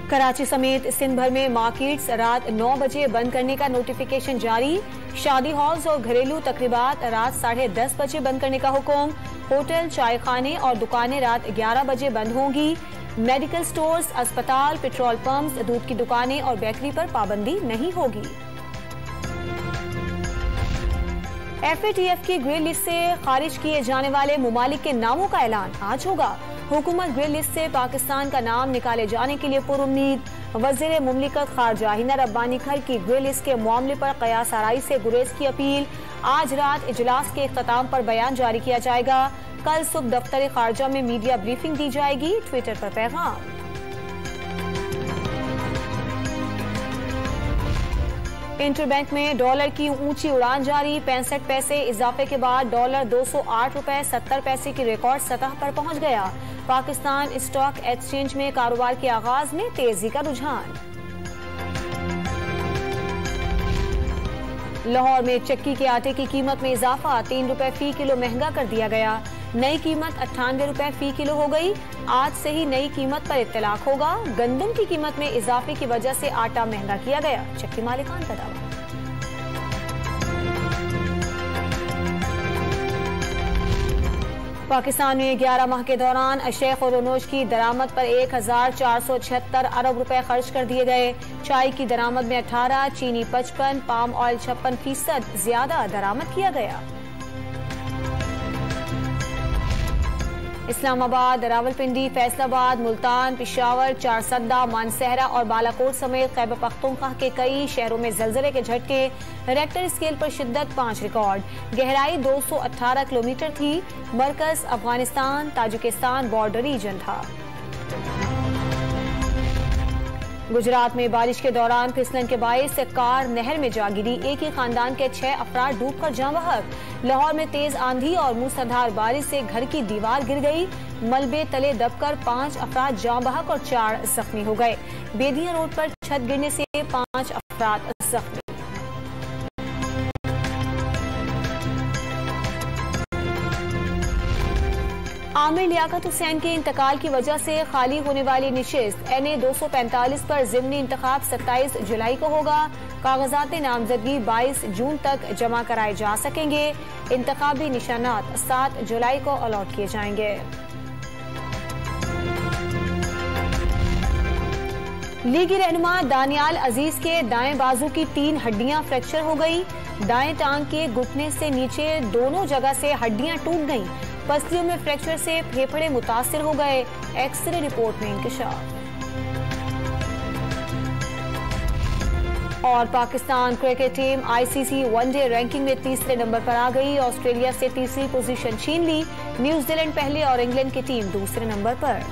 कराची समेत सिंध भर में मार्केट्स रात 9 बजे बंद करने का नोटिफिकेशन जारी। शादी हॉल्स और घरेलू तकरीबात रात 10:30 बजे बंद करने का हुक्म। होटल, चाय खाने और दुकानें रात 11 बजे बंद होंगी। मेडिकल स्टोर्स, अस्पताल, पेट्रोल पंप्स, दूध की दुकानें और बेकरी पर पाबंदी नहीं होगी। FATF की ग्रे लिस्ट से खारिज किए जाने वाले मुमालिक के नामों का ऐलान आज होगा। हुकूमत ग्रे लिस्ट से पाकिस्तान का नाम निकाले जाने के लिए पुरुम्मीद। वज़ीर मुमलिकत खारजा हिना रब्बानी खर की ग्रे लिस्ट के मामले पर क़यास आराई से गुरेज की अपील। आज रात इजलास के इख्तिताम पर बयान जारी किया जाएगा। कल सुबह दफ्तर खारजा में मीडिया ब्रीफिंग दी जाएगी। ट्विटर पर पैगाम। इंटरबैंक में डॉलर की ऊंची उड़ान जारी। 65 पैसे इजाफे के बाद डॉलर 208 रुपए 70 पैसे की रिकॉर्ड सतह पर पहुंच गया। पाकिस्तान स्टॉक एक्सचेंज में कारोबार के आगाज में तेजी का रुझान। लाहौर में चक्की के आटे की कीमत में इजाफा, 3 रुपए फी किलो महंगा कर दिया गया। नई कीमत 98 रुपए फी किलो हो गई। आज से ही नई कीमत पर इत्तलाक होगा। गंदम की कीमत में इजाफे की वजह से आटा महंगा किया गया, चक्की मालिकान का दावा। पाकिस्तान में 11 माह के दौरान अशेख और रोनोज की दरामद पर 1476 अरब रुपए खर्च कर दिए गए। चाय की दरामद में 18, चीनी 55, पाम ऑयल 56% ज्यादा दरामद किया गया। इस्लामाबाद, रावलपिंडी, फैसलाबाद, मुल्तान, पिशावर, चारसद्दा, मानसहरा और बालाकोट समेत खैबर पख्तूनख्वा के कई शहरों में जलजले के झटके। रेक्टर स्केल पर शिद्दत 5 रिकॉर्ड। गहराई 218 किलोमीटर थी। मरकज अफगानिस्तान ताजिकिस्तान बॉर्डर रीजन था। गुजरात में बारिश के दौरान फिसलन के बायस कार नहर में जा गिरी। एक ही खानदान के 6 अफराद डूबकर जाँ बहक। लाहौर में तेज आंधी और मूसलाधार बारिश से घर की दीवार गिर गई। मलबे तले दबकर 5 अफराद जाँ बहक और 4 जख्मी हो गए। बेदिया रोड पर छत गिरने से 5 अफराद जख्मी। आमिर लियाकत हुसैन के इंतकाल की वजह से खाली होने वाली निशिस्त NA 245 पर ज़िमनी इंतखाब 27 जुलाई को होगा। कागजात नामजदगी 22 जून तक जमा कराए जा सकेंगे। इंतखाबी निशानात 7 जुलाई को अलॉट किए जाएंगे। लीगी रहनुमा दानियाल अजीज के दाएं बाजू की 3 हड्डियां फ्रैक्चर हो गई। दाएं टांग के घुटने से नीचे दोनों जगह से हड्डियां टूट गईं। पसलियों में फ्रैक्चर से फेफड़े मुतासिर हो गए। एक्सरे रिपोर्ट में इंकशाफ। और Pakistan cricket team ICC one day ranking में तीसरे नंबर पर आ गई। ऑस्ट्रेलिया से तीसरी पोजीशन छीन ली। न्यूजीलैंड पहले और इंग्लैंड की टीम दूसरे नंबर पर।